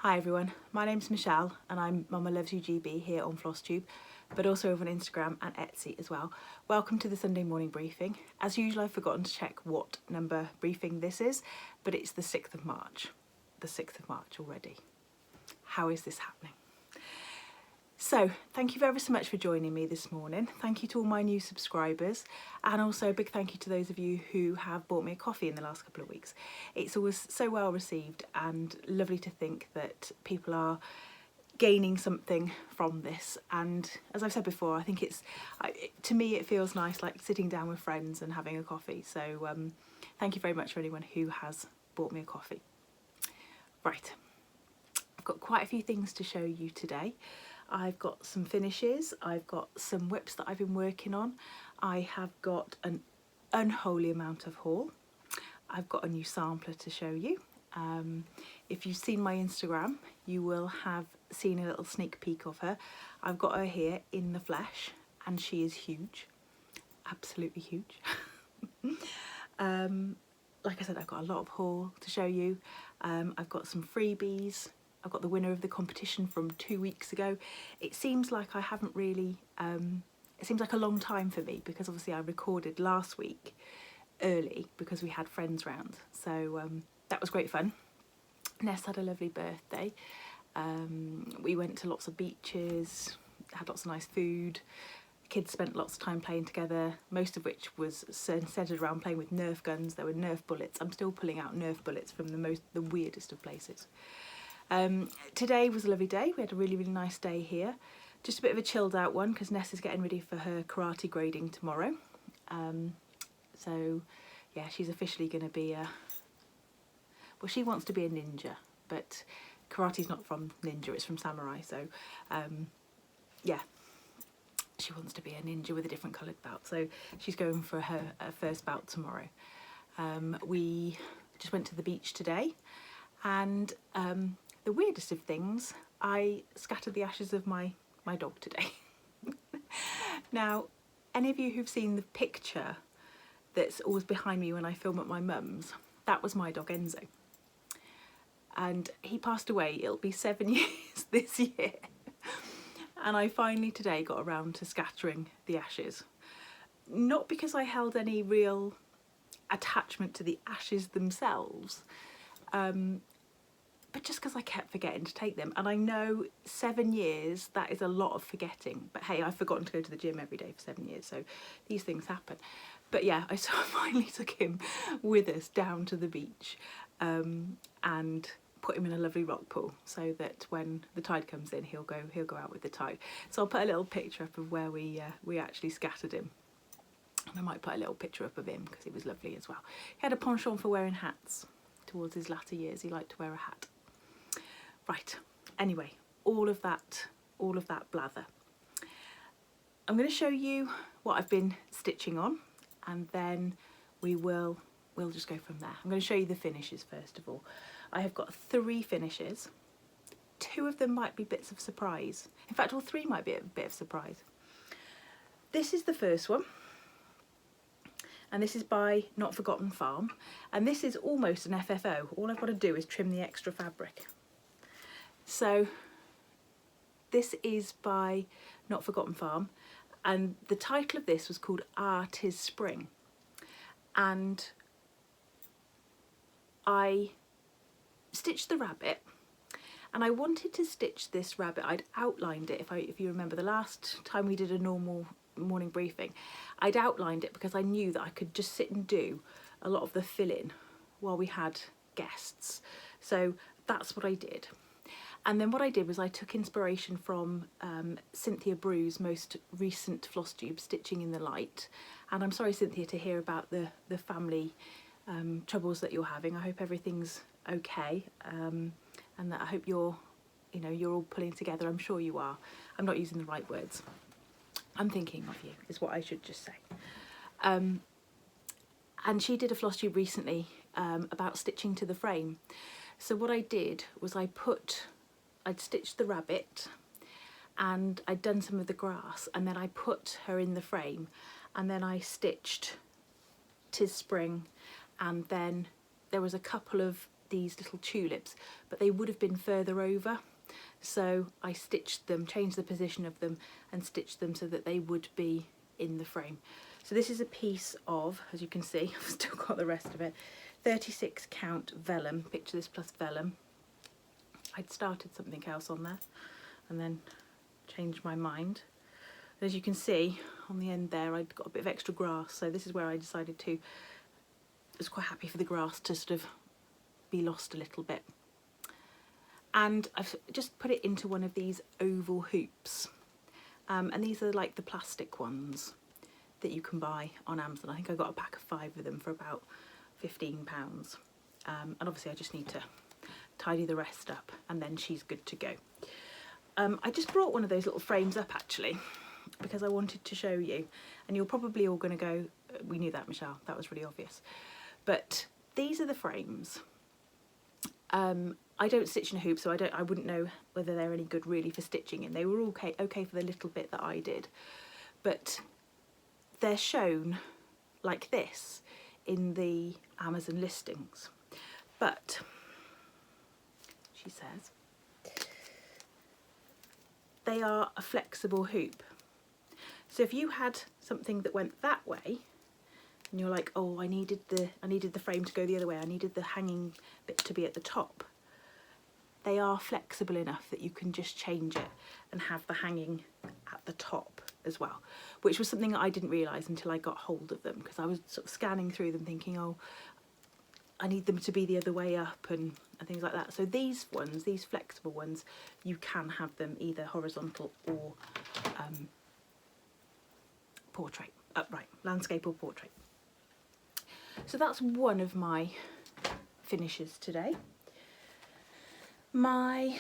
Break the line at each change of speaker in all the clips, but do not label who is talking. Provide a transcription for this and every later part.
Hi everyone, my name's Michelle and I'm Mama Loves You GB here on FlossTube, but also over on Instagram and Etsy as well. Welcome to the Sunday morning briefing. As usual, I've forgotten to check what number briefing this is, but it's the 6th of March. The 6th of March already. How is this happening? So, thank you ever so much for joining me this morning. Thank you to all my new subscribers, and also a big thank you to those of you who have bought me a coffee in the last couple of weeks. It's always so well received and lovely to think that people are gaining something from this. And as I've said before, I think to me it feels nice, like sitting down with friends and having a coffee. So thank you very much for anyone who has bought me a coffee. Right, I've got quite a few things to show you today. I've got some finishes, I've got some WIPs that I've been working on, I have got an unholy amount of haul, I've got a new sampler to show you. If you've seen my Instagram, you will have seen a little sneak peek of her. I've got her here in the flesh and she is huge, absolutely huge. Like I said, I've got a lot of haul to show you. I've got some freebies. I've got the winner of the competition from 2 weeks ago. It seems like I haven't really, it seems like a long time for me because obviously I recorded last week early because we had friends round. So that was great fun. Ness had a lovely birthday. We went to lots of beaches, had lots of nice food. Kids spent lots of time playing together, most of which was centred around playing with Nerf guns. There were Nerf bullets. I'm still pulling out Nerf bullets from the weirdest of places. Today was a lovely day. We had a really nice day here. Just a bit of a chilled out one because Ness is getting ready for her karate grading tomorrow. So yeah, she's officially going to be well, she wants to be a ninja, but karate's not from ninja, it's from samurai. So yeah, she wants to be a ninja with a different coloured belt. So she's going for her first bout tomorrow. We just went to the beach today and the weirdest of things, I scattered the ashes of my dog today. Now, any of you who've seen the picture that's always behind me when I film at my mum's, that was my dog Enzo. And he passed away, it'll be 7 years this year. And I finally today got around to scattering the ashes. Not because I held any real attachment to the ashes themselves, but just because I kept forgetting to take them. And I know 7 years, that is a lot of forgetting. But hey, I've forgotten to go to the gym every day for 7 years, so these things happen. But yeah, I finally took him with us down to the beach and put him in a lovely rock pool so that when the tide comes in, he'll go out with the tide. So I'll put a little picture up of where we actually scattered him. And I might put a little picture up of him because he was lovely as well. He had a penchant for wearing hats. Towards his latter years, he liked to wear a hat. Right, anyway, all of that blather. I'm going to show you what I've been stitching on and then we'll just go from there. I'm going to show you the finishes first of all. I have got 3 finishes. 2 of them might be bits of surprise. In fact, all 3 might be a bit of surprise. This is the first one. And this is by Not Forgotten Farm. And this is almost an FFO. All I've got to do is trim the extra fabric. So this is by Not Forgotten Farm. And the title of this was called Ah, 'Tis Spring. And I stitched the rabbit. And I wanted to stitch this rabbit. I'd outlined it, if you remember the last time we did a normal morning briefing, I'd outlined it because I knew that I could just sit and do a lot of the fill-in while we had guests. So that's what I did. And then what I did was I took inspiration from Cynthia Brew's most recent FlossTube, Stitching in the Light. And I'm sorry, Cynthia, to hear about the family troubles that you're having. I hope everything's okay, and that I hope you're all pulling together. I'm sure you are. I'm not using the right words. I'm thinking of you, is what I should just say. And she did a FlossTube recently about stitching to the frame. So what I did was I'd stitched the rabbit and I'd done some of the grass and then I put her in the frame and then I stitched 'Tis Spring and then there was a couple of these little tulips, but they would have been further over. So I stitched them, changed the position of them and stitched them so that they would be in the frame. So this is a piece of, as you can see, I've still got the rest of it, 36 count vellum, picture this plus vellum. I'd started something else on there and then changed my mind. And as you can see on the end there, I'd got a bit of extra grass, so this is where I decided to, I was quite happy for the grass to sort of be lost a little bit. And I've just put it into one of these oval hoops, and these are like the plastic ones that you can buy on Amazon. I think I got a pack of 5 of them for about £15, and obviously I just need to tidy the rest up and then she's good to go. I just brought one of those little frames up actually because I wanted to show you, and you're probably all going to go, we knew that, Michelle, that was really obvious. But these are the frames. I don't stitch in a hoop, so I wouldn't know whether they're any good really for stitching in. They were okay for the little bit that I did, but they're shown like this in the Amazon listings. But she says they are a flexible hoop. So if you had something that went that way and you're like, oh, I needed the frame to go the other way, I needed the hanging bit to be at the top, they are flexible enough that you can just change it and have the hanging at the top as well, which was something that I didn't realise until I got hold of them, because I was sort of scanning through them thinking, oh, I need them to be the other way up and things like that. So these ones, these flexible ones, you can have them either horizontal or portrait, upright, landscape or portrait. So that's one of my finishes today. My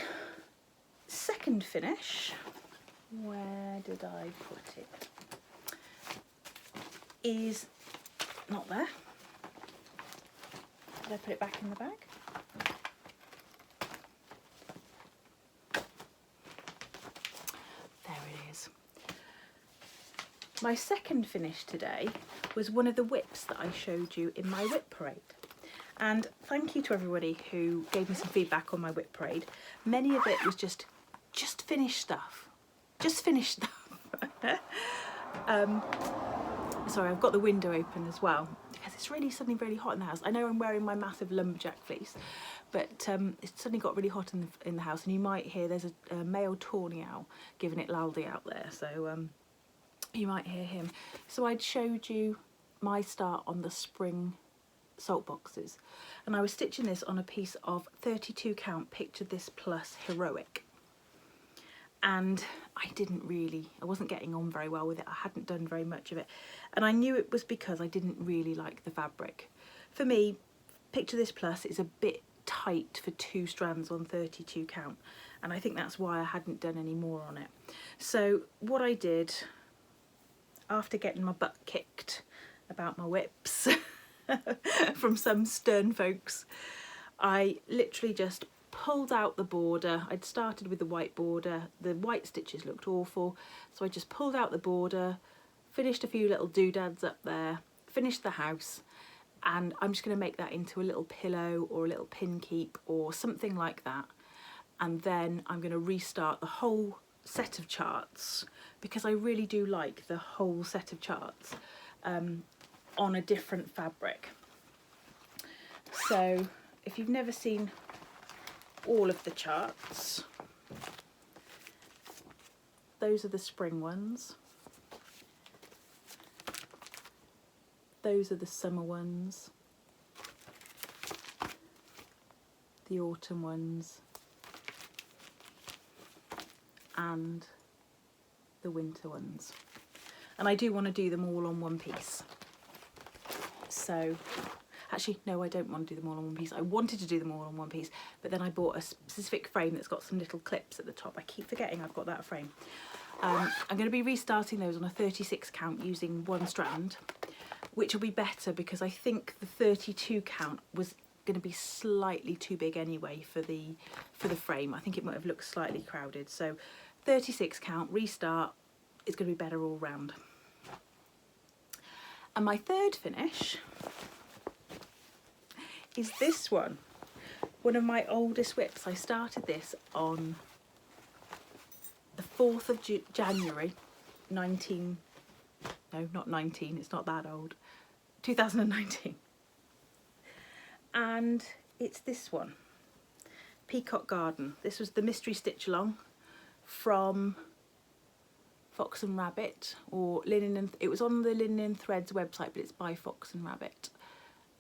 second finish, where did I put it? Is not there. Did I put it back in the bag? There it is. My second finish today was one of the WIPs that I showed you in my WIP parade. And thank you to everybody who gave me some feedback on my WIP parade. Many of it was just finished stuff. Just finished stuff. Sorry, I've got the window open as well because it's really suddenly really hot in the house. I know I'm wearing my massive lumberjack fleece, but it's suddenly got really hot in the house, and you might hear there's a male tawny owl giving it laldy out there, so you might hear him. So I'd showed you my start on the spring salt boxes, and I was stitching this on a piece of 32 count Picture This Plus Heroic, and I wasn't getting on very well with it. I hadn't done very much of it, and I knew it was because I didn't really like the fabric. For me, Picture This Plus is a bit tight for 2 strands on 32 count, and I think that's why I hadn't done any more on it. So what I did, after getting my butt kicked about my WIPs from some stern folks, I literally just pulled out the border. I'd started with the white border. The white stitches looked awful, so I just pulled out the border, finished a few little doodads up there, finished the house, and I'm just going to make that into a little pillow or a little pin keep or something like that. And then I'm going to restart the whole set of charts, because I really do like the whole set of charts on a different fabric. So if you've never seen all of the charts, those are the spring ones, those are the summer ones, the autumn ones, and the winter ones. And I do want to do them all on one piece. So actually, no, I don't want to do them all on one piece. I wanted to do them all on one piece, but then I bought a specific frame that's got some little clips at the top. I keep forgetting I've got that frame. I'm going to be restarting those on a 36 count using 1 strand, which will be better because I think the 32 count was going to be slightly too big anyway for the frame. I think it might have looked slightly crowded. So 36 count, restart, is going to be better all round. And my third finish is this one. one of my oldest WIPs. I started this on the 4th of January 19, no, not 19, it's not that old, 2019. And it's this one, Peacock Garden. This was the mystery stitch along from Fox and Rabbit, or Linen and, it was on the Linen and Threads website, but it's by Fox and Rabbit.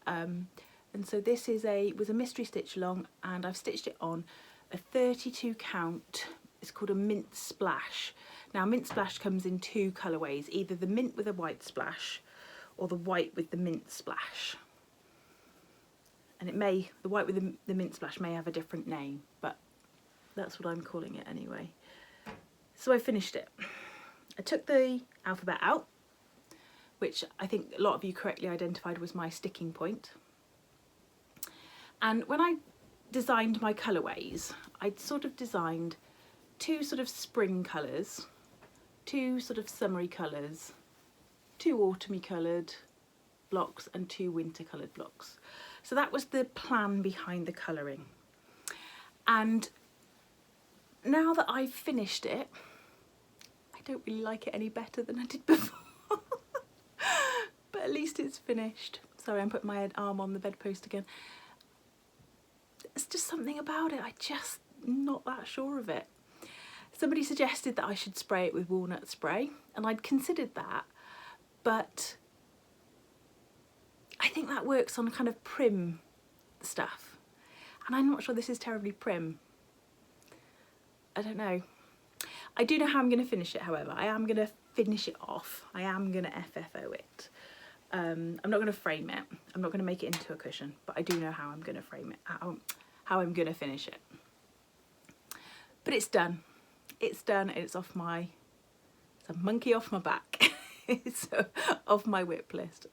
And so this is was a mystery stitch along, and I've stitched it on a 32 count. It's called a mint splash. Now mint splash comes in 2 colourways, either the mint with a white splash or the white with the mint splash. And it may, the white with the mint splash may have a different name, but that's what I'm calling it anyway. So I finished it. I took the alphabet out, which I think a lot of you correctly identified was my sticking point. And when I designed my colourways, I'd sort of designed 2 sort of spring colours, 2 sort of summery colours, 2 autumny coloured blocks and 2 winter coloured blocks. So that was the plan behind the colouring. And now that I've finished it, I don't really like it any better than I did before. But at least it's finished. Sorry, I'm putting my arm on the bedpost again. There's just something about it, I'm just not that sure of it. Somebody suggested that I should spray it with walnut spray, and I'd considered that, but I think that works on kind of prim stuff, and I'm not sure this is terribly prim. I don't know. I do know how I'm going to finish it, however. I am going to finish it off. I am going to FFO it. I'm not going to frame it. I'm not going to make it into a cushion, but I do know how I'm going to frame it, how I'm going to finish it. But it's done. It's done, and it's off my, it's a monkey off my back. It's off my WIP list.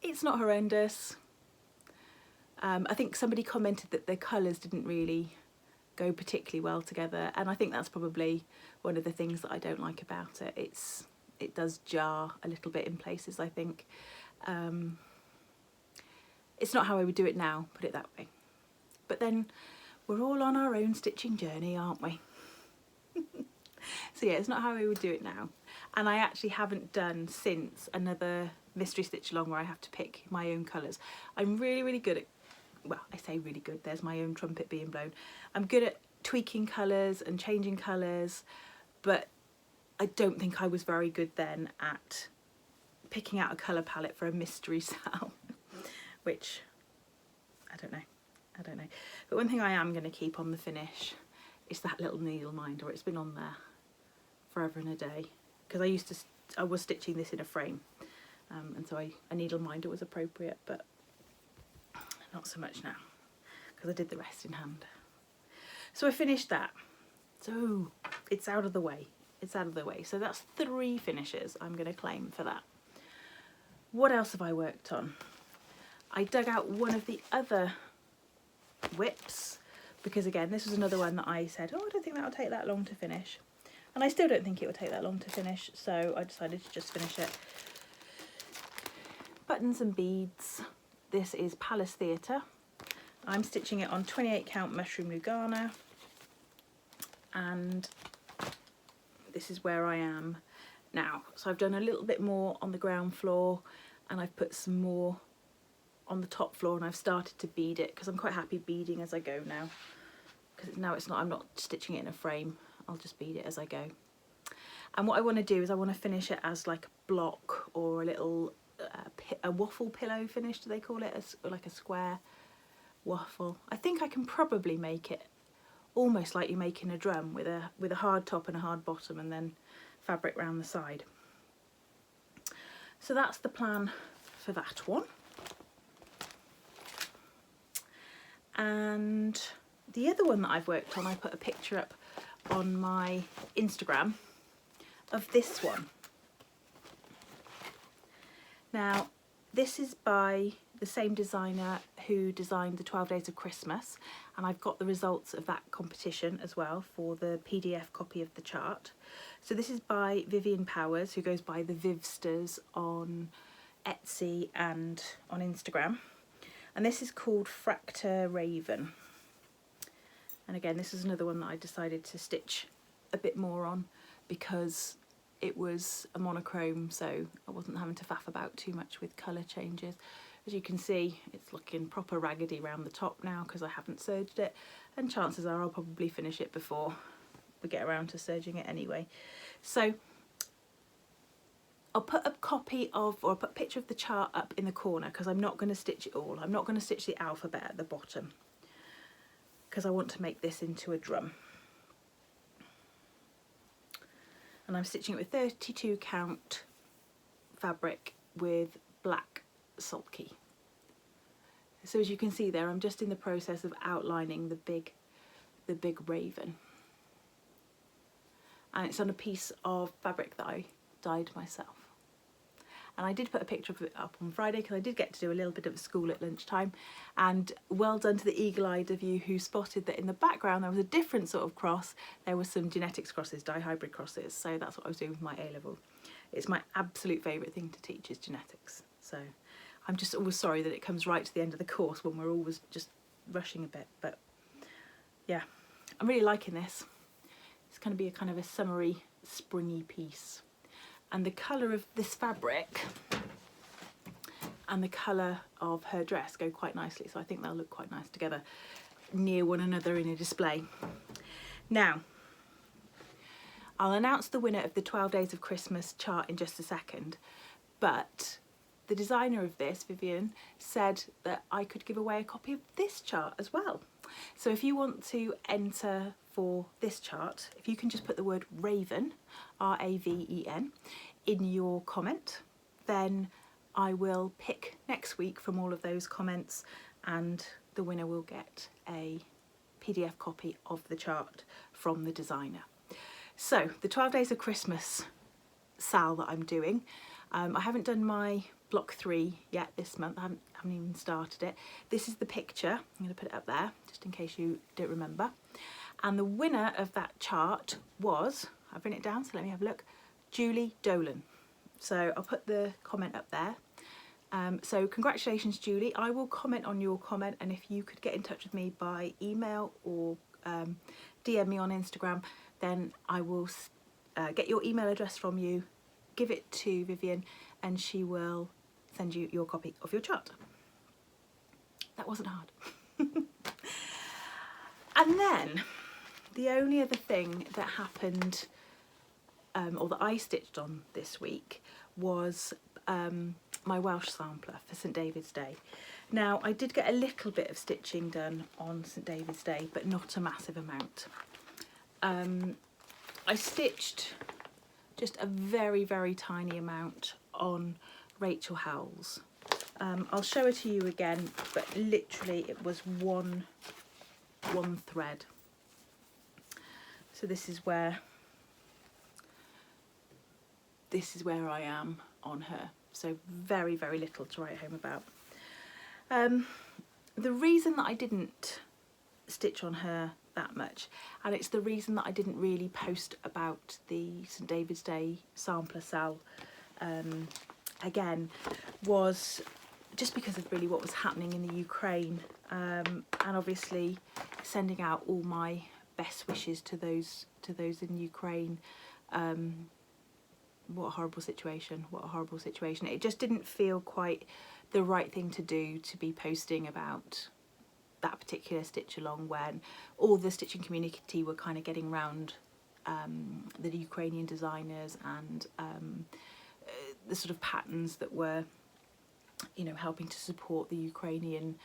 It's not horrendous. I think somebody commented that the colours didn't really go particularly well together, and I think that's probably one of the things that I don't like about it. It does jar a little bit in places, I think. It's not how I would do it now, put it that way. But then we're all on our own stitching journey, aren't we? So yeah, it's not how I would do it now. And I actually haven't done since another mystery stitch along where I have to pick my own colours. I'm really, really good at, well, I say really good, there's my own trumpet being blown. I'm good at tweaking colours and changing colours, but I don't think I was very good then at picking out a colour palette for a mystery cell, which I don't know. But one thing I am going to keep on the finish is that little needle minder. It's been on there forever and a day, because I was stitching this in a frame, and so a needle minder was appropriate, but not so much now because I did the rest in hand. So I finished that, so it's out of the way. It's out of the way. So that's 3 finishes I'm going to claim for that. What else have I worked on? I dug out one of the other WIPs, because again, this was another one that I said, oh, I don't think that'll take that long to finish. And I still don't think it will take that long to finish, so I decided to just finish it. Buttons and beads. This is Palace Theatre. I'm stitching it on 28 count mushroom Lugana, and this is where I am now. So I've done a little bit more on the ground floor, and I've put some more on the top floor, and I've started to bead it because I'm quite happy beading as I go now, because now I'm not stitching it in a frame. I'll just bead it as I go. And what I want to do is I want to finish it as like a block or a little a waffle pillow finish, do they call it? Like a square waffle. I think I can probably make it almost like you're making a drum with a hard top and a hard bottom, and then fabric round the side. So that's the plan for that one. And the other one that I've worked on, I put a picture up on my Instagram of this one. Now, this is by the same designer who designed the 12 Days of Christmas, and I've got the results of that competition as well for the PDF copy of the chart. So this is by Vivienne Powers, who goes by the Vivsters on Etsy and on Instagram, and this is called Fracta Raven. And again, this is another one that I decided to stitch a bit more on because it was a monochrome, so I wasn't having to faff about too much with colour changes. As you can see, it's looking proper raggedy around the top now because I haven't serged it, and chances are I'll probably finish it before we get around to serging it anyway. So I'll put a copy of, or I'll put a picture of the chart up in the corner because I'm not going to stitch it all. I'm not going to stitch the alphabet at the bottom because I want to make this into a drum. And I'm stitching it with 32 count fabric with black sulky. So as you can see there, I'm just in the process of outlining the big raven, and it's on a piece of fabric that I dyed myself. And I did put a picture of it up on Friday because I did get to do a little bit of school at lunchtime, and well done to the eagle-eyed of you who spotted that in the background there was a different sort of cross. There were some genetics crosses, dihybrid crosses, so that's what I was doing with my A-level. It's my absolute favourite thing to teach is genetics, so I'm just always sorry that it comes right to the end of the course when we're always just rushing a bit, but yeah, I'm really liking this. It's going to be a kind of a summery, springy piece. And the colour of this fabric and the colour of her dress go quite nicely, so I think they'll look quite nice together near one another in a display. Now, I'll announce the winner of the 12 Days of Christmas chart in just a second, but the designer of this, Vivienne, said that I could give away a copy of this chart as well. So if you want to enter for this chart, if you can just put the word Raven, R-A-V-E-N, in your comment, then I will pick next week from all of those comments, and the winner will get a PDF copy of the chart from the designer. So the 12 Days of Christmas sal that I'm doing, I haven't done my block 3 yet this month. I haven't even started it. This is the picture. I'm going to put it up there just in case you don't remember. And the winner of that chart was, I've written it down, so let me have a look, Julie Dolan. So I'll put the comment up there. So congratulations, Julie. I will comment on your comment, and if you could get in touch with me by email or DM me on Instagram, then I will get your email address from you, give it to Vivienne, and she will send you your copy of your chart. That wasn't hard. And then the only other thing that happened, or that I stitched on this week, was my Welsh sampler for St David's Day. Now, I did get a little bit of stitching done on St David's Day, but not a massive amount. I stitched just a very, very tiny amount on Rachel Howell's. I'll show it to you again, but literally it was one thread. So this is where I am on her. So very, very little to write home about. The reason that I didn't stitch on her that much, and it's the reason that I didn't really post about the St David's Day sampler sal again, was just because of really what was happening in the Ukraine, and obviously sending out all my best wishes to those in Ukraine. What a horrible situation, what a horrible situation. It just didn't feel quite the right thing to do, to be posting about that particular stitch along when all the stitching community were kind of getting round the Ukrainian designers and the sort of patterns that were, you know, helping to support the Ukrainian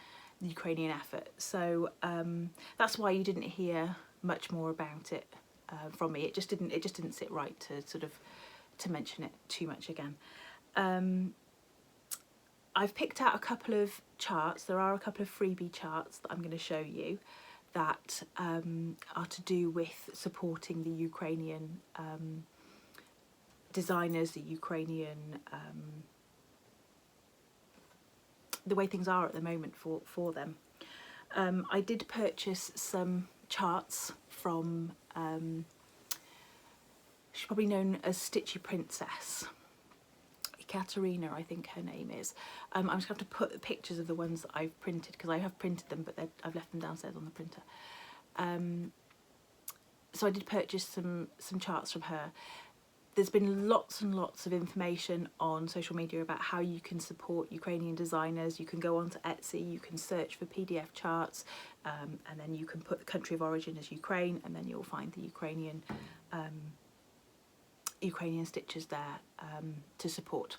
effort. So that's why you didn't hear much more about it from me. It just didn't sit right to sort of to mention it too much again. I've picked out a couple of charts. There are a couple of freebie charts that I'm going to show you that are to do with supporting the Ukrainian designers, the Ukrainian the way things are at the moment for them. I did purchase some charts from she's probably known as Stitchy Princess, Katerina, I think her name is. I'm just going to have to put the pictures of the ones that I've printed, because I have printed them, but I've left them downstairs on the printer. So I did purchase some charts from her. There's been lots and lots of information on social media about how you can support Ukrainian designers. You can go onto Etsy, you can search for PDF charts, and then you can put the country of origin as Ukraine, and then you'll find the Ukrainian stitches there to support.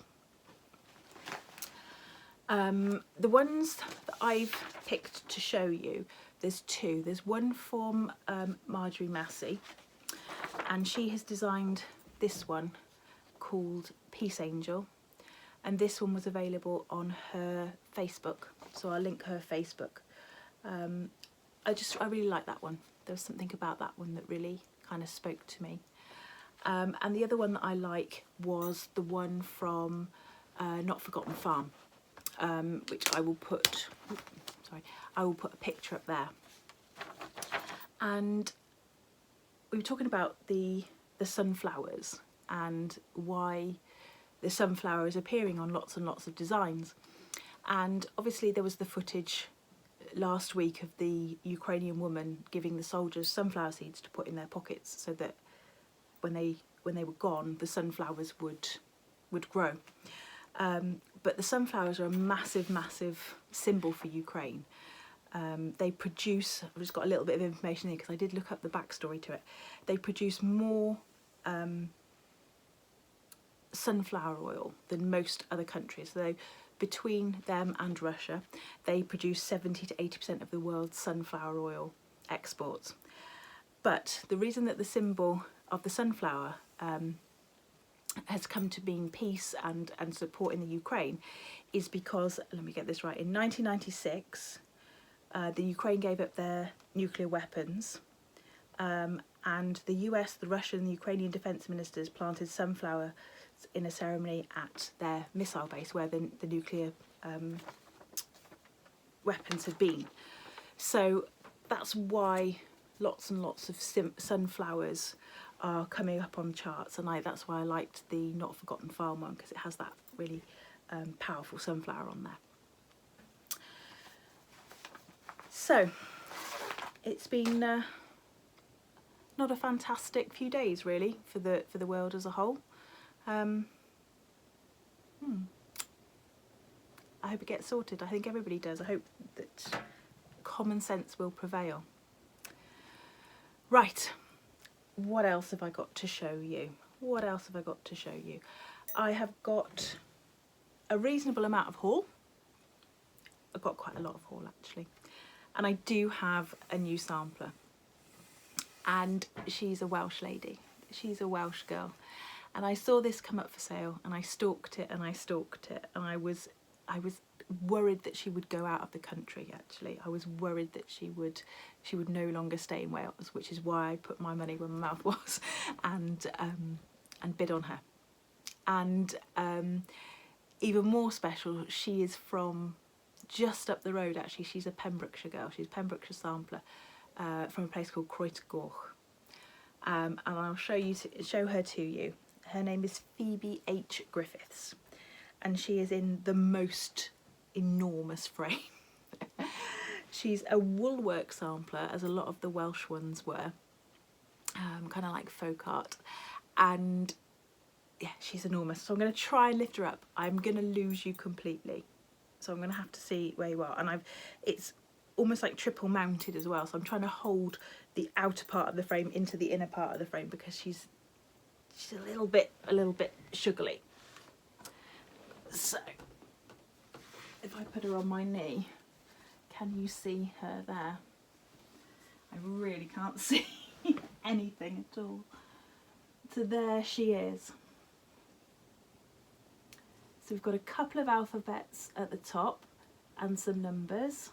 The ones that I've picked to show you, there's two. There's one from Marjorie Massey, and she has designed this one called Peace Angel, and this one was available on her Facebook, so I'll link her Facebook. I really like that one. There was something about that one that really kind of spoke to me. And the other one that I like was the one from Not Forgotten Farm, which I will put a picture up there. And we were talking about the sunflowers and why the sunflower is appearing on lots and lots of designs. And obviously there was the footage last week of the Ukrainian woman giving the soldiers sunflower seeds to put in their pockets so that when they were gone, the sunflowers would grow. But the sunflowers are a massive, massive symbol for Ukraine. They produce, I've just got a little bit of information here because I did look up the backstory to it. They produce more sunflower oil than most other countries. So between them and Russia, they produce 70 to 80% of the world's sunflower oil exports. But the reason that the symbol of the sunflower has come to mean peace and support in the Ukraine is because, let me get this right, in 1996 the Ukraine gave up their nuclear weapons, and the US, the Russian and the Ukrainian defence ministers planted sunflowers in a ceremony at their missile base where the nuclear weapons had been. So that's why lots and lots of sunflowers are coming up on charts, and that's why I liked the Not Forgotten Farm one, because it has that really powerful sunflower on there. So it's been not a fantastic few days really for the world as a whole. I hope it gets sorted. I think everybody does. I hope that common sense will prevail. Right, what else have I got to show you? What else have I got to show you? I have got a reasonable amount of haul. I've got quite a lot of haul actually. And I do have a new sampler. And she's a Welsh lady. She's a Welsh girl. And I saw this come up for sale and I stalked it and I stalked it, and I was worried that she would go out of the country actually. I was worried that she would no longer stay in Wales, which is why I put my money where my mouth was and bid on her. And even more special, she is from just up the road actually. She's a Pembrokeshire girl. She's a Pembrokeshire sampler from a place called Fraktur. And I'll show her to you. Her name is Phebe H Griffiths, and she is in the most enormous frame. She's a woolwork sampler, as a lot of the Welsh ones were, kind of like folk art, and yeah, she's enormous. So I'm going to try and lift her up. I'm going to lose you completely, so I'm going to have to see where you are. And it's almost like triple mounted as well, so I'm trying to hold the outer part of the frame into the inner part of the frame because she's a little bit sugary. So if I put her on my knee, can you see her there? I really can't see anything at all. So there she is. So we've got a couple of alphabets at the top and some numbers.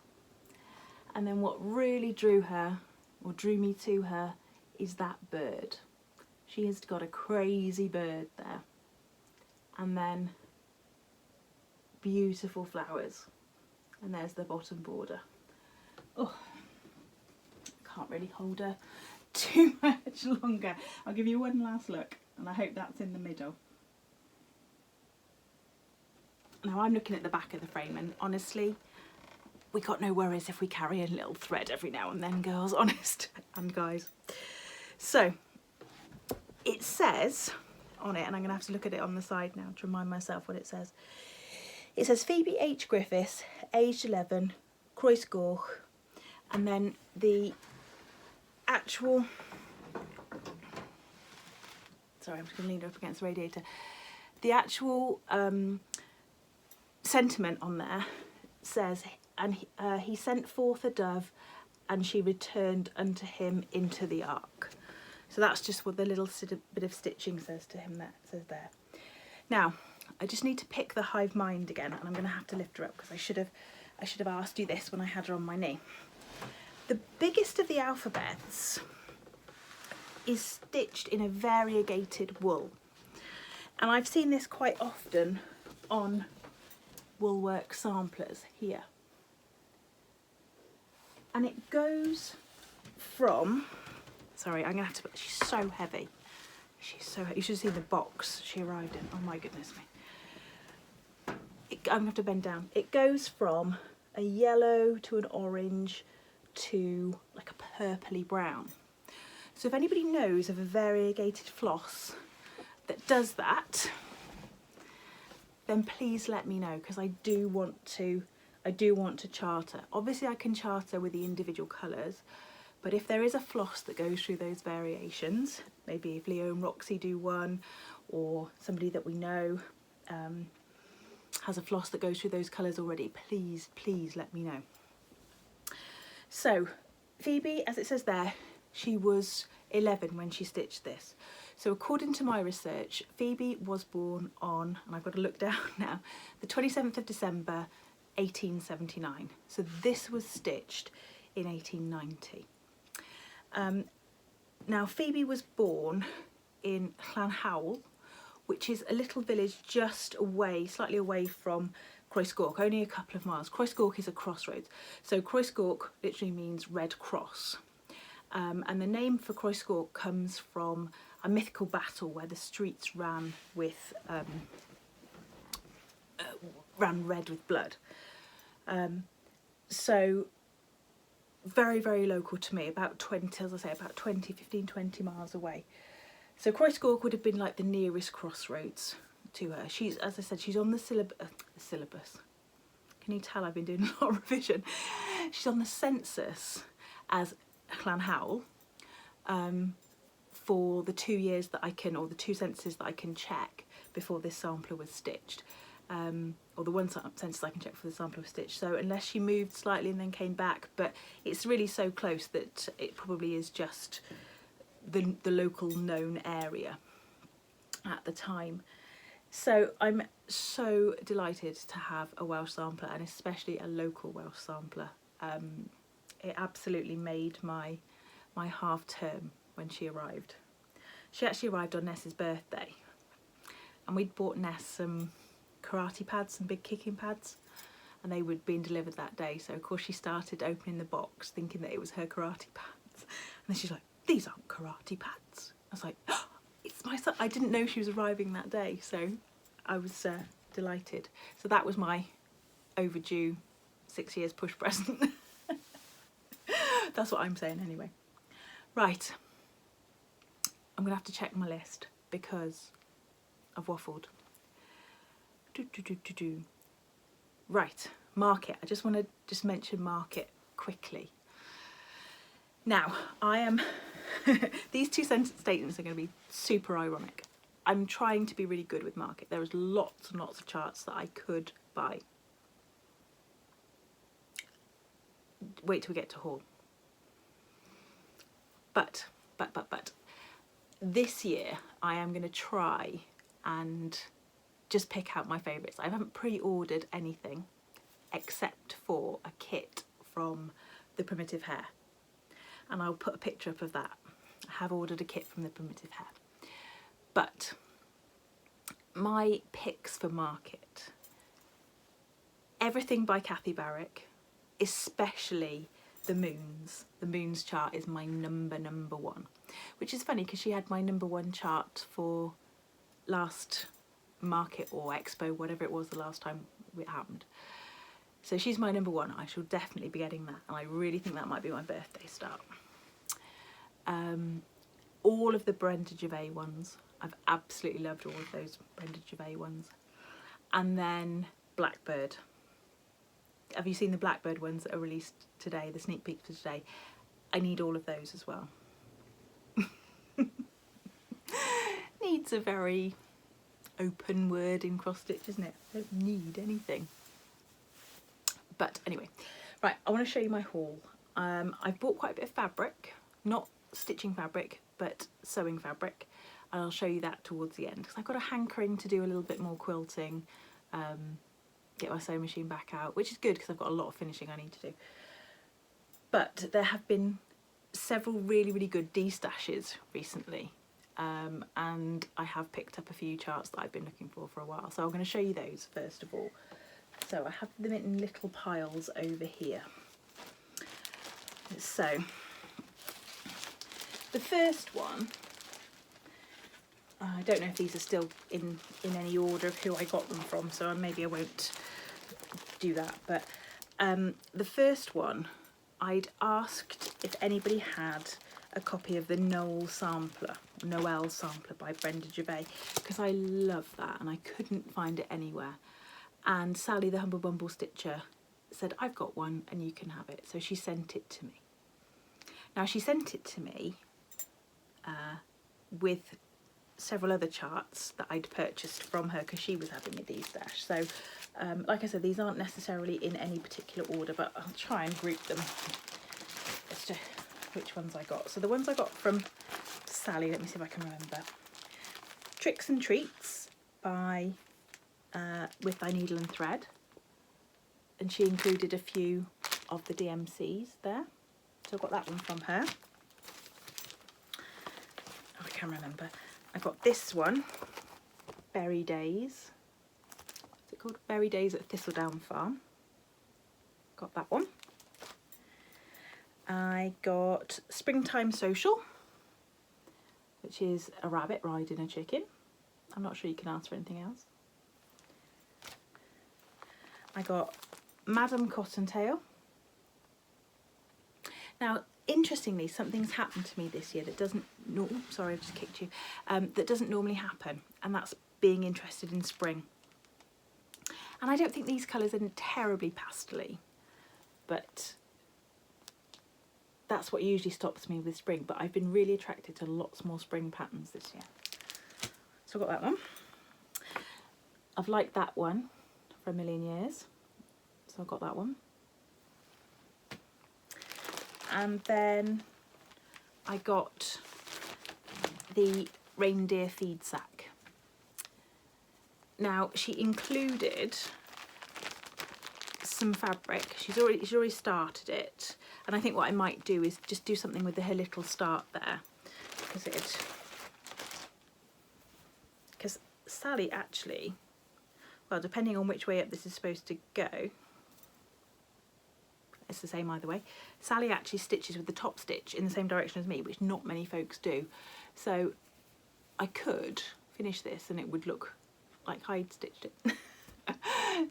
And then what really drew me to her is that bird. She has got a crazy bird there. And then beautiful flowers. And there's the bottom border. Oh, can't really hold her too much longer. I'll give you one last look, and I hope that's in the middle. Now I'm looking at the back of the frame, and honestly, we got no worries if we carry a little thread every now and then, girls, honest, and guys. So it says on it, and I'm gonna have to look at it on the side now to remind myself what it says. It says Phebe H Griffiths, aged 11, Kreuzgorch, and then the actual, sorry, I'm just gonna lean her up against the radiator. The actual sentiment on there says, and he sent forth a dove and she returned unto him into the ark. So that's just what the little bit of stitching says to him there, says there. Now, I just need to pick the hive mind again, and I'm going to have to lift her up because I should have asked you this when I had her on my knee. The biggest of the alphabets is stitched in a variegated wool, and I've seen this quite often on woolwork samplers here. And it goes from, sorry, I'm gonna have to, she's so heavy. She's so, you should see the box she arrived in. Oh my goodness me. I'm gonna have to bend down. It goes from a yellow to an orange to like a purpley brown. So if anybody knows of a variegated floss that does that, then please let me know, because I do want to charter. Obviously I can charter with the individual colours, but if there is a floss that goes through those variations, maybe if Leo and Roxy do one, or somebody that we know has a floss that goes through those colours already, please let me know. So Phoebe, as it says there, she was 11 when she stitched this. So according to my research, Phoebe was born on, and I've got to look down now, the 27th of December 1879. So this was stitched in 1890. Now Phoebe was born in Llanhawl, which is a little village just away, slightly away from Kreuzgorch, only a couple of miles. Kreuzgorch is a crossroads. So Kreuzgorch literally means red cross. And the name for Kreuzgorch comes from a mythical battle where the streets ran with ran red with blood. So very local to me, about 20, as I say, about 15, 20 miles away. So Kreuzgorch would have been like the nearest crossroads to her. She's, as I said, she's on the syllabus. Can you tell I've been doing a lot of revision? She's on the census as Llanhawl for the 2 years that I can, or the 2 censuses that I can check before this sampler was stitched. Or the one census I can check before the sampler was stitched. So unless she moved slightly and then came back, but it's really so close that it probably is just the local known area at the time. So I'm so delighted to have a Welsh sampler, and especially a local Welsh sampler. It absolutely made my half term when she arrived. She actually arrived on Ness's birthday, and we'd bought Ness some karate pads, some big kicking pads, and they were being delivered that day. So of course she started opening the box thinking that it was her karate pads, and then she's like, these aren't karate pads. I was like, oh, it's my son. I didn't know she was arriving that day, so I was delighted. So that was my overdue 6 years push present. That's what I'm saying anyway. Right, I'm gonna have to check my list because I've waffled. Right, market. I just want to mention market quickly. Now, I am these 2 sentence statements are going to be super ironic. I'm trying to be really good with market. There is lots and lots of charts that I could buy. Wait till we get to haul. But this year I am going to try and just pick out my favourites. I haven't pre-ordered anything except for a kit from the Primitive Hair, and I'll put a picture up of that. I have ordered a kit from the Primitive Hair. But my picks for market, everything by Kathy Barrick, especially the Moons. The Moons chart is my number one, which is funny because she had my number 1 chart for last market or expo, whatever it was the last time it happened. So she's my number one. I shall definitely be getting that, and I really think that might be my birthday start. All of the Brenda Gervais ones, I've absolutely loved all of those Brenda Gervais ones. And then Blackbird. Have you seen the Blackbird ones that are released today, the sneak peeks for today? I need all of those as well. Needs a very open word in cross stitch, isn't it? I don't need anything. But anyway, right, I want to show you my haul. I've bought quite a bit of fabric, not stitching fabric, but sewing fabric. And I'll show you that towards the end, because I've got a hankering to do a little bit more quilting, get my sewing machine back out, which is good because I've got a lot of finishing I need to do. But there have been several really, really good destashes recently. And I have picked up a few charts that I've been looking for a while. So I'm going to show you those first of all. So I have them in little piles over here. So the first one, I don't know if these are still in any order of who I got them from, so maybe I won't do that. But the first one, I'd asked if anybody had a copy of the Noel Sampler by Brenda Gervais, because I love that and I couldn't find it anywhere. And Sally the Humble Bumble Stitcher said, I've got one and you can have it. So she sent it to me. Now she sent it to me with several other charts that I'd purchased from her because she was having a D-stash. So like I said, these aren't necessarily in any particular order, but I'll try and group them as to which ones I got. So the ones I got from Sally, let me see if I can remember. Tricks and Treats by With Thy Needle and Thread, and she included a few of the DMCs there. So I got that one from her. Oh, I can't remember. I got this one, Berry Days. What's it called? Berry Days at Thistledown Farm. Got that one. I got Springtime Social, which is a rabbit riding a chicken. I'm not sure you can ask for anything else. I got Madame Cottontail. Now, interestingly, something's happened to me this year that doesn't, sorry, I've just kicked you, that doesn't normally happen, and that's being interested in spring. And I don't think these colours are terribly pastel-y, but that's what usually stops me with spring. But I've been really attracted to lots more spring patterns this year. So I got that one. I've liked that one for a million years, so I got that one. And then I got the Reindeer Feed Sack. Now she included some fabric. She's already started it, and I think what I might do is just do something with her little start there, because Sally actually, well, depending on which way up this is supposed to go, it's the same either way. Sally actually stitches with the top stitch in the same direction as me, which not many folks do. So I could finish this and it would look like I'd stitched it.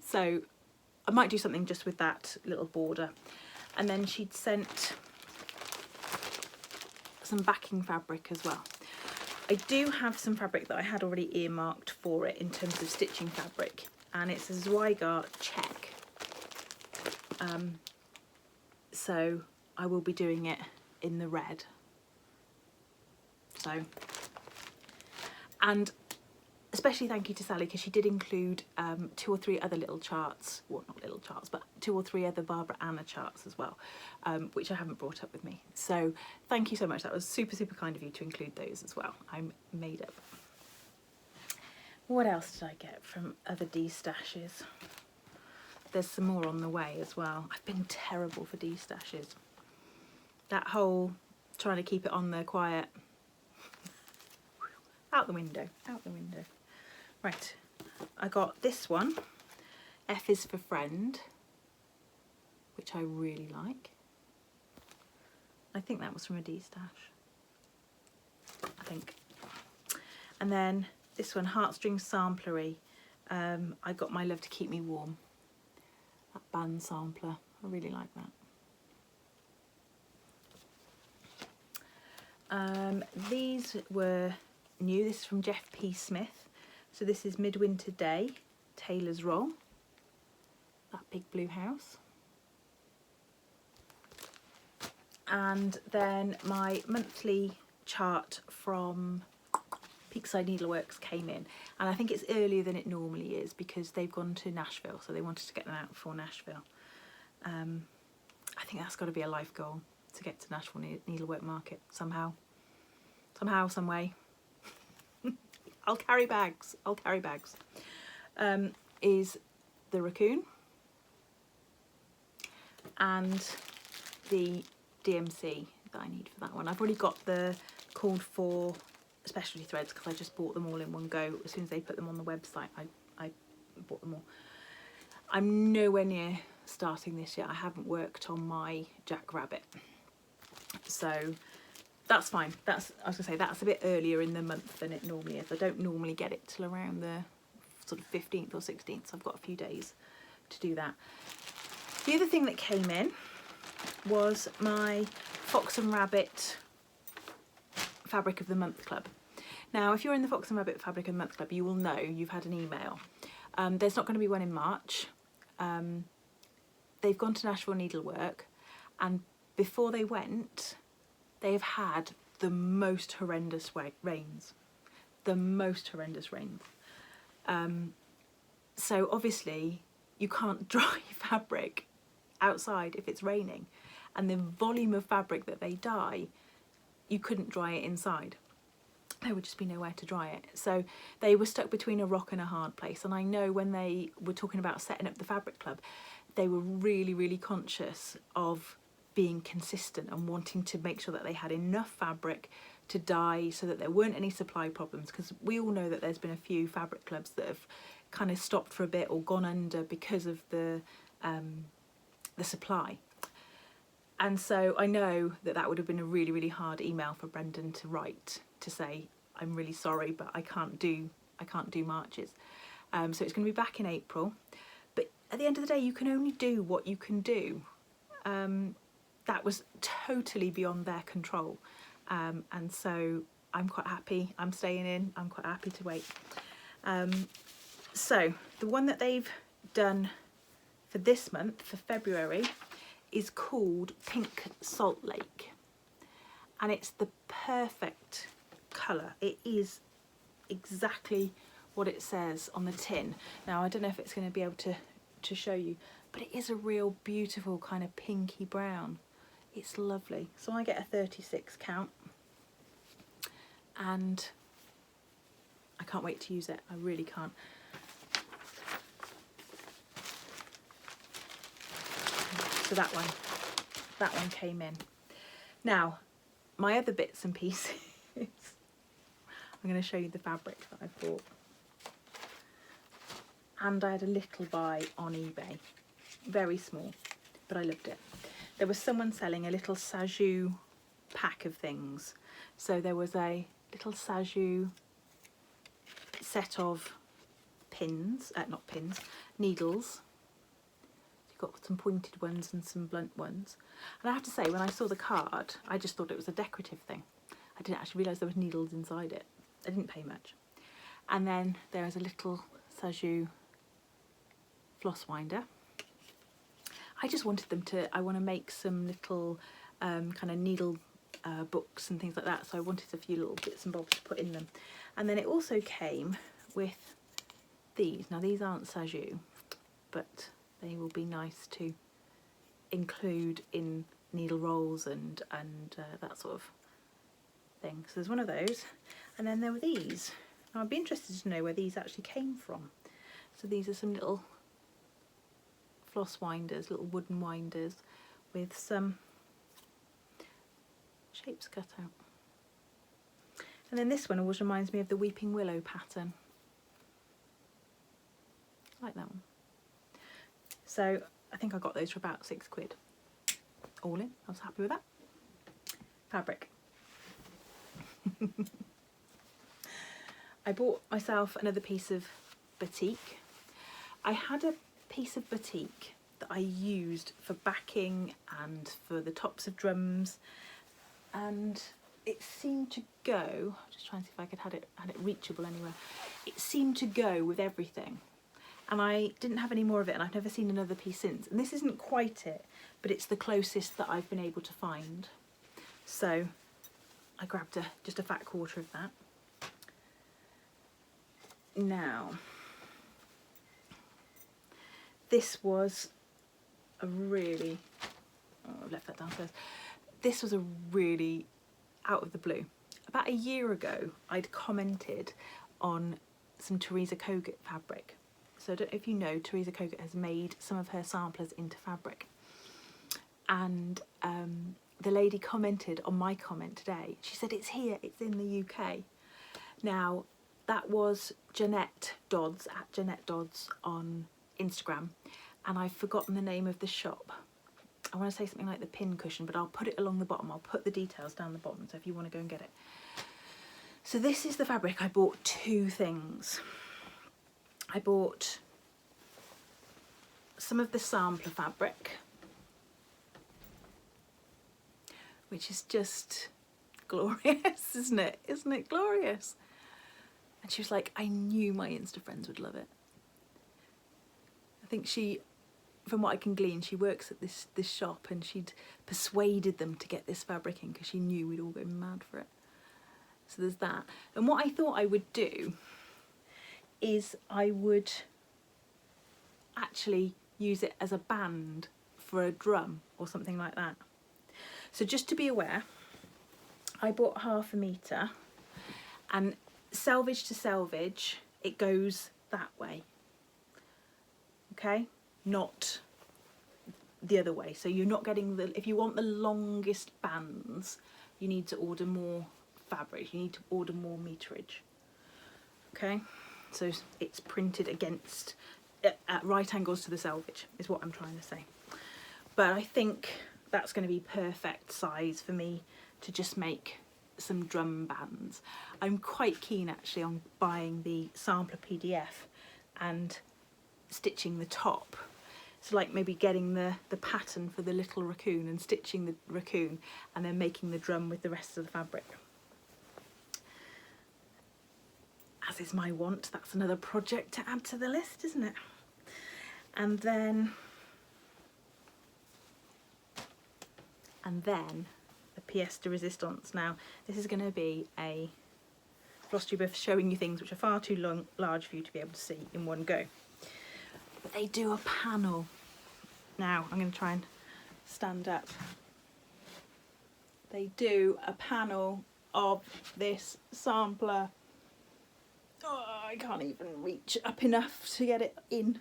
So I might do something just with that little border. And then she'd sent some backing fabric as well. I do have some fabric that I had already earmarked for it in terms of stitching fabric, and it's a Zweigart check. So I will be doing it in the red. So, and especially thank you to Sally, because she did include 2 or 3 other little charts, well, not little charts, but 2 or 3 other Barbara Anna charts as well, which I haven't brought up with me. So thank you so much. That was super, super kind of you to include those as well. I'm made up. What else did I get from other D-stashes? There's some more on the way as well. I've been terrible for D-stashes. That whole trying to keep it on there quiet. Out the window, out the window. Right, I got this one, F is for Friend, which I really like. I think that was from a D-stash, I think. And then this one, Heartstring Samplery. I got My Love to Keep Me Warm. That band sampler. I really like that. These were new. This is from Jeff P. Smith. So this is Midwinter Day, Taylor's Roll. That big blue house. And then my monthly chart from Peakside Needleworks came in, and I think it's earlier than it normally is because they've gone to Nashville, so they wanted to get them out before Nashville. I think that's got to be a life goal, to get to Nashville Needlework Market somehow, some way. I'll carry bags. Is the raccoon and the DMC that I need for that one. I've already got the called for specialty threads because I just bought them all in one go. As soon as they put them on the website, I bought them all. I'm nowhere near starting this yet. I haven't worked on my Jackrabbit, so that's fine. I was gonna say that's a bit earlier in the month than it normally is. I don't normally get it till around the sort of 15th or 16th, so I've got a few days to do that. The other thing that came in was my Fox and Rabbit Fabric of the Month Club. Now, if you're in the Fox and Rabbit Fabric of the Month Club, you will know you've had an email. There's not going to be one in March. They've gone to Nashville Needlework, and before they went, they have had the most horrendous rains. The most horrendous rains. So obviously you can't dry fabric outside if it's raining, and the volume of fabric that they dye, you couldn't dry it inside. There would just be nowhere to dry it. So they were stuck between a rock and a hard place. And I know when they were talking about setting up the fabric club, they were really, really conscious of being consistent and wanting to make sure that they had enough fabric to dye so that there weren't any supply problems, because we all know that there's been a few fabric clubs that have kind of stopped for a bit or gone under because of the supply. And so I know that that would have been a really, really hard email for Brendan to write, to say, I'm really sorry, but I can't do Marches. So it's going to be back in April. But at the end of the day, you can only do what you can do. That was totally beyond their control. And so I'm quite happy. I'm staying in. I'm quite happy to wait. So the one that they've done for this month, for February, is called Pink Salt Lake, and it's the perfect colour. It is exactly what it says on the tin. Now I don't know if it's going to be able to show you, but it is a real beautiful kind of pinky brown. It's lovely. So I get a 36 count, and I can't wait to use it. I really can't. So that one came in. Now, my other bits and pieces, I'm going to show you the fabric that I bought. And I had a little buy on eBay, very small, but I loved it. There was someone selling a little Sajou pack of things. So there was a little Sajou set of needles. Got some pointed ones and some blunt ones, and I have to say, when I saw the card, I just thought it was a decorative thing. I didn't actually realise there was needles inside it. I didn't pay much. And then there is a little Sajou floss winder. I just wanted them to, I want to make some little kind of needle books and things like that, so I wanted a few little bits and bobs to put in them. And then it also came with these. Now these aren't Sajou, but they will be nice to include in needle rolls and that sort of thing. So there's one of those, and then there were these. Now I'd be interested to know where these actually came from. So these are some little floss winders, little wooden winders with some shapes cut out. And then this one always reminds me of the Weeping Willow pattern. I like that one. So I think I got those for about £6 all in. I was happy with that. Fabric. I bought myself another piece of batik. I had a piece of batik that I used for backing and for the tops of drums, and it seemed to go, I'm just trying to see if I could had it reachable anywhere. It seemed to go with everything, and I didn't have any more of it, and I've never seen another piece since. And this isn't quite it, but it's the closest that I've been able to find. So I grabbed just a fat quarter of that. Now, this was a really, I've left that downstairs. This was a really out of the blue. About a year ago, I'd commented on some Teresa Kogut fabric. So I don't know if you know, Teresa Kogut has made some of her samplers into fabric. And the lady commented on my comment today. She said, it's here, it's in the UK. Now, that was Jeanette Dodds, at Jeanette Dodds on Instagram. And I've forgotten the name of the shop. I want to say something like the Pin Cushion, but I'll put it along the bottom. I'll put the details down the bottom, so if you want to go and get it. So this is the fabric. I bought two things. I bought some of the sampler fabric, which is just glorious, isn't it? Isn't it glorious? And she was like, I knew my Insta friends would love it. I think she, from what I can glean, she works at this shop, and she'd persuaded them to get this fabric in because she knew we'd all go mad for it. So there's that. And what I thought I would do is I would actually use it as a band for a drum or something like that. So just to be aware, I bought 1/2 metre, and selvage to selvage, it goes that way. Okay, not the other way. So you're not getting the, if you want the longest bands, you need to order more fabric, you need to order more meterage. Okay, so it's printed against, at right angles to the selvage, is what I'm trying to say. But I think that's going to be perfect size for me to just make some drum bands. I'm quite keen actually on buying the sampler PDF and stitching the top. So like maybe getting the pattern for the little raccoon and stitching the raccoon and then making the drum with the rest of the fabric. As is my want, that's another project to add to the list, isn't it? And then the pièce de résistance. Now, this is going to be a FlossTube of showing you things which are far too large for you to be able to see in one go. But they do a panel. Now, I'm going to try and stand up. They do a panel of this sampler. Oh, I can't even reach up enough to get it in.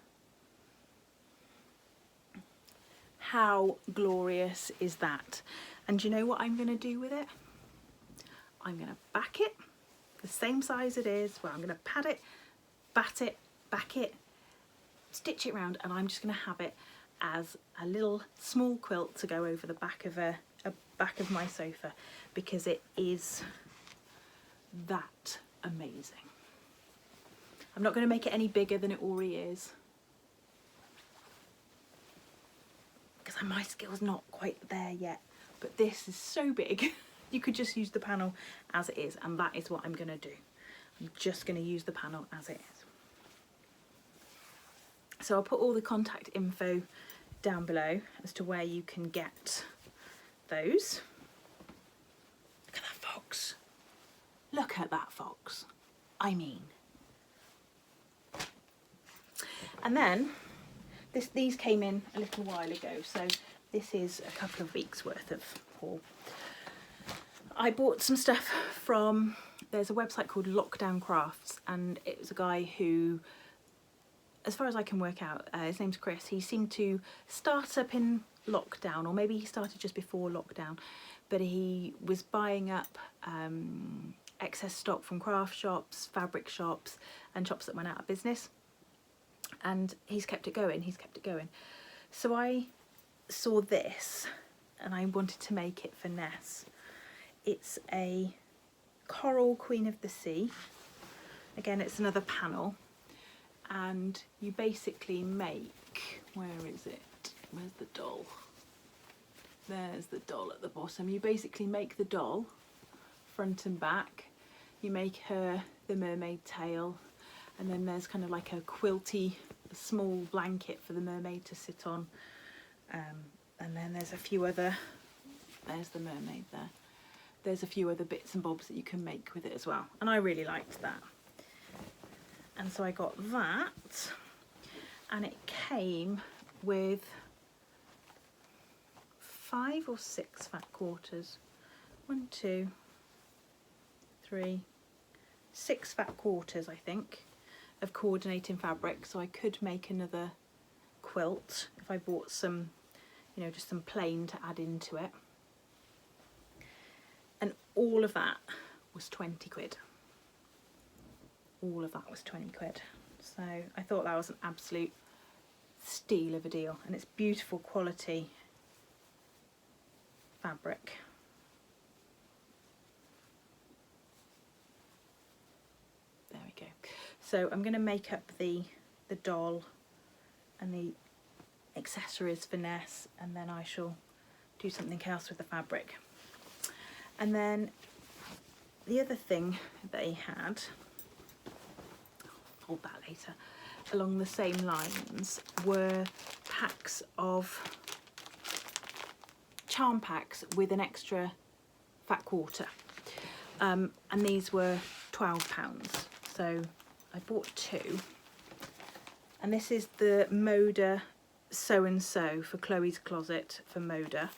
How glorious is that? And do you know what I'm going to do with it? I'm going to back it the same size it is. Well, I'm going to pad it, bat it, back it, stitch it round, and I'm just going to have it as a little small quilt to go over the back of a back of my sofa, because it is that amazing. I'm not going to make it any bigger than it already is, because my skill's not quite there yet, but this is so big. You could just use the panel as it is, and that is what I'm going to do. I'm just going to use the panel as it is. So I'll put all the contact info down below as to where you can get those. Look at that fox. Look at that fox. I mean. And then these came in a little while ago, so this is a couple of weeks worth of haul. I bought some stuff from, there's a website called Lockdown Crafts, and it was a guy who, as far as I can work out, his name's Chris. He seemed to start up in lockdown, or maybe he started just before lockdown, but he was buying up excess stock from craft shops, fabric shops, and shops that went out of business. And he's kept it going, So I saw this and I wanted to make it for Ness. It's a Coral Queen of the Sea. Again, it's another panel. And you basically make, where is it? where's the doll? There's the doll at the bottom. You basically make the doll front and back. You make her the mermaid tail, and then there's kind of like a quilty small blanket for the mermaid to sit on, and then there's a few other, there's the mermaid there, there's a few other bits and bobs that you can make with it as well, and I really liked that. And so I got that, and it came with 5 or 6 fat quarters. 1, 2, 3, 6 fat quarters, I think, of coordinating fabric, so I could make another quilt if I bought some, you know, just some plain to add into it. And all of that was 20 quid. All of that was 20 quid. So I thought that was an absolute steal of a deal, and it's beautiful quality fabric. There we go. So I'm going to make up the doll and the accessories for Ness, and then I shall do something else with the fabric. And then the other thing they had, I'll fold that later, along the same lines were packs of charm packs with an extra fat quarter, and these were £12, so I bought 2, and this is the Moda Sew and Sew for Chloe's Closet for Moda,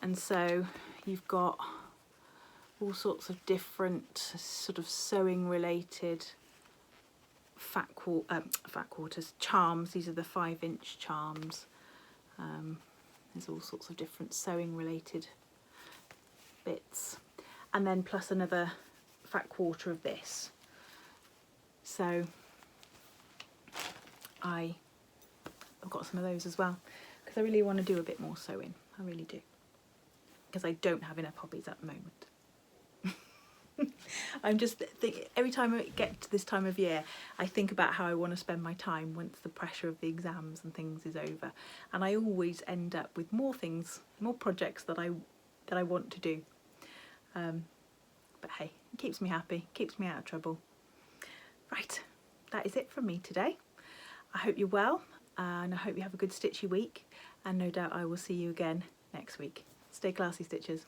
and so you've got all sorts of different sort of sewing related fat quarters, charms. These are the 5-inch charms. There's all sorts of different sewing related bits, and then plus another fat quarter of this. So I've got some of those as well, because I really want to do a bit more sewing. I really do, because I don't have enough hobbies at the moment. I'm just thinking, every time I get to this time of year, I think about how I want to spend my time once the pressure of the exams and things is over, and I always end up with more things, more projects that I want to do. But hey, it keeps me happy, keeps me out of trouble. Right, that is it from me today. I hope you're well, and I hope you have a good stitchy week, and no doubt I will see you again next week. Stay classy, Stitchers.